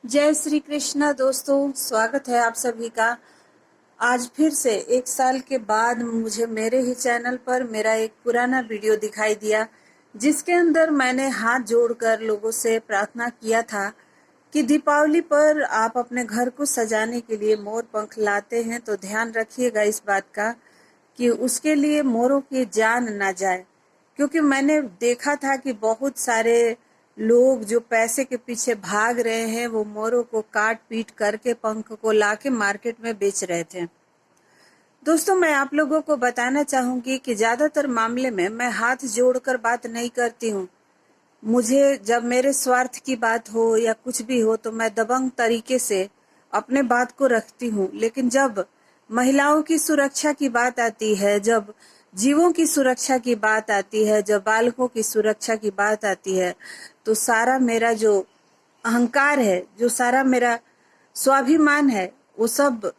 जय श्री कृष्णा दोस्तों, स्वागत है आप सभी का। आज फिर से 1 साल के बाद मुझे मेरे ही चैनल पर मेरा एक पुराना वीडियो दिखाई दिया, जिसके अंदर मैंने हाथ जोड़कर लोगों से प्रार्थना किया था कि दीपावली पर आप अपने घर को सजाने के लिए मोर पंख लाते हैं तो ध्यान रखिएगा इस बात का कि उसके लिए मोरों की जान ना जाए। क्योंकि मैंने देखा था कि बहुत सारे लोग जो पैसे के पीछे भाग रहे हैं वो मोरों को काट पीट करके पंख को लाके मार्केट में बेच रहे थे। दोस्तों, मैं आप लोगों को बताना चाहूंगी कि ज्यादातर मामले में मैं हाथ जोड़कर बात नहीं करती हूँ। मुझे जब मेरे स्वार्थ की बात हो या कुछ भी हो तो मैं दबंग तरीके से अपने बात को रखती हूँ, लेकिन जब महिलाओं की सुरक्षा की बात आती है, जब जीवों की सुरक्षा की बात आती है, जब बालकों की सुरक्षा की बात आती है, तो सारा मेरा जो अहंकार है, जो सारा मेरा स्वाभिमान है, वो सब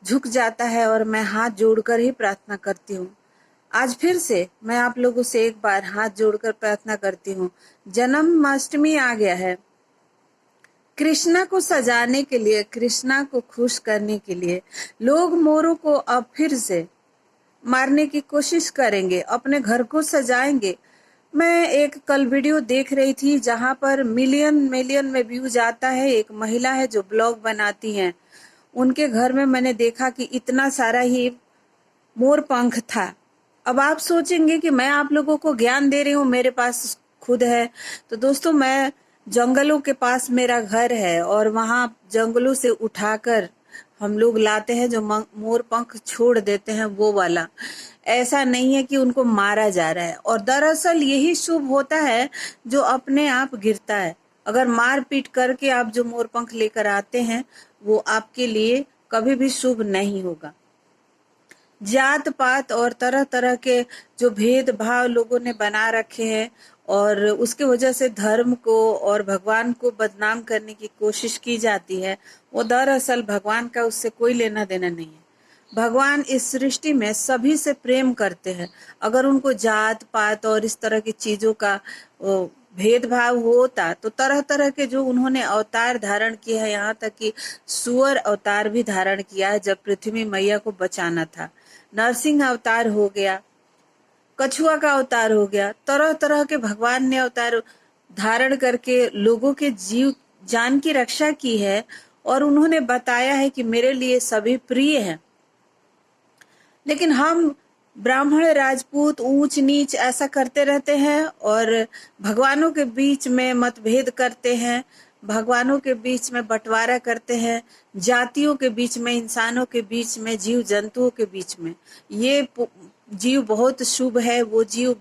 झुक जाता है और मैं हाथ जोड़कर ही प्रार्थना करती हूँ। आज फिर से मैं आप लोगों से एक बार हाथ जोड़कर प्रार्थना करती हूँ। जन्माष्टमी आ गया है। कृष्णा को सजाने के लिए, कृष्णा को खुश करने के लिए लोग मोरों को अब फिर से मारने की कोशिश करेंगे, अपने घर को सजाएंगे। मैं एक कल वीडियो देख रही थी जहां पर मिलियन मिलियन में व्यूज आता है। एक महिला है जो ब्लॉग बनाती हैं, उनके घर में मैंने देखा कि इतना सारा ही मोर पंख था। अब आप सोचेंगे कि मैं आप लोगों को ज्ञान दे रही हूँ, मेरे पास खुद है। तो दोस्तों, मैं जंगलों के पास मेरा घर है और वहां जंगलों से उठाकर हम लोग लाते हैं, जो मोर पंख छोड़ देते हैं वो वाला। ऐसा नहीं है कि उनको मारा जा रहा है, और दरअसल यही शुभ होता है जो अपने आप गिरता है। अगर मार पीट करके आप जो मोर पंख लेकर आते हैं वो आपके लिए कभी भी शुभ नहीं होगा। जात पात और तरह तरह के जो भेदभाव लोगों ने बना रखे हैं और उसके वजह से धर्म को और भगवान को बदनाम करने की कोशिश की जाती है, वो दरअसल भगवान का उससे कोई लेना देना नहीं है। भगवान इस सृष्टि में सभी से प्रेम करते हैं। अगर उनको जात पात और इस तरह की चीजों का भेदभाव होता तो तरह तरह के जो उन्होंने अवतार धारण किए हैं, यहाँ तक कि सुअर अवतार भी धारण किया है जब पृथ्वी मैया को बचाना था। नरसिंह अवतार हो गया, कछुआ का अवतार हो गया, तरह तरह के भगवान ने अवतार धारण करके लोगों के जीव जान की रक्षा की है और उन्होंने बताया है कि मेरे लिए सभी प्रिय हैं। लेकिन हम ब्राह्मण राजपूत ऊंच नीच ऐसा करते रहते हैं और भगवानों के बीच में मतभेद करते हैं, भगवानों के बीच में बंटवारा करते हैं, जातियों के बीच में, इंसानों के बीच में, जीव जंतुओं के बीच में। ये जीव बहुत शुभ है, वो जीव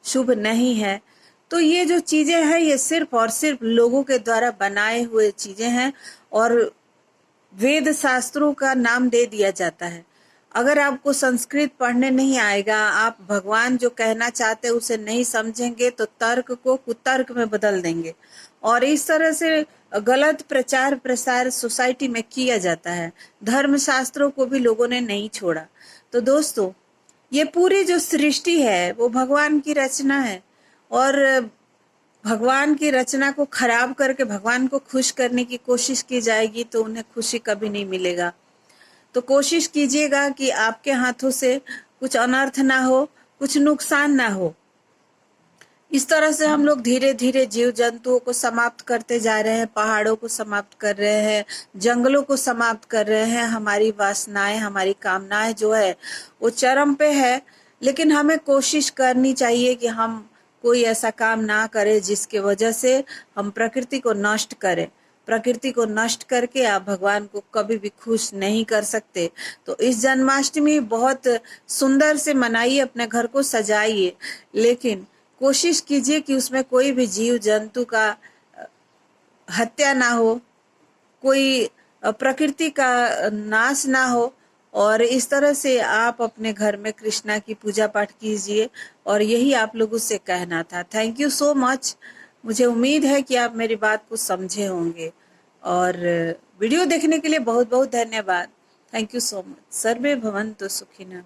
शुभ नहीं है। तो ये जो चीजें हैं ये सिर्फ और सिर्फ लोगों के द्वारा बनाए हुए चीजें हैं और वेद शास्त्रों का नाम दे दिया जाता है। अगर आपको संस्कृत पढ़ने नहीं आएगा, आप भगवान जो कहना चाहते उसे नहीं समझेंगे तो तर्क को कुतर्क में बदल देंगे और इस तरह से गलत प्रचार प्रसार सोसाइटी में किया जाता है। धर्म शास्त्रों को भी लोगों ने नहीं छोड़ा। तो दोस्तों, ये पूरी जो सृष्टि है वो भगवान की रचना है और भगवान की रचना को खराब करके भगवान को खुश करने की कोशिश की जाएगी तो उन्हें खुशी कभी नहीं मिलेगा। तो कोशिश कीजिएगा कि आपके हाथों से कुछ अनर्थ ना हो, कुछ नुकसान ना हो। इस तरह से हम लोग धीरे धीरे जीव जंतुओं को समाप्त करते जा रहे हैं, पहाड़ों को समाप्त कर रहे हैं, जंगलों को समाप्त कर रहे हैं। हमारी वासनाएं, हमारी कामनाएं जो है वो चरम पे है, लेकिन हमें कोशिश करनी चाहिए कि हम कोई ऐसा काम ना करें जिसके वजह से हम प्रकृति को नष्ट करें। प्रकृति को नष्ट करके आप भगवान को कभी भी खुश नहीं कर सकते। तो इस जन्माष्टमी बहुत सुंदर से मनाइए, अपने घर को सजाइए, लेकिन कोशिश कीजिए कि उसमें कोई भी जीव जंतु का हत्या ना हो, कोई प्रकृति का नाश ना हो। और इस तरह से आप अपने घर में कृष्णा की पूजा पाठ कीजिए और यही आप लोगों से कहना था। Thank you so much. मुझे उम्मीद है कि आप मेरी बात को समझे होंगे और वीडियो देखने के लिए बहुत बहुत धन्यवाद। Thank you so much. सर्वे भवन्तु सुखिनः।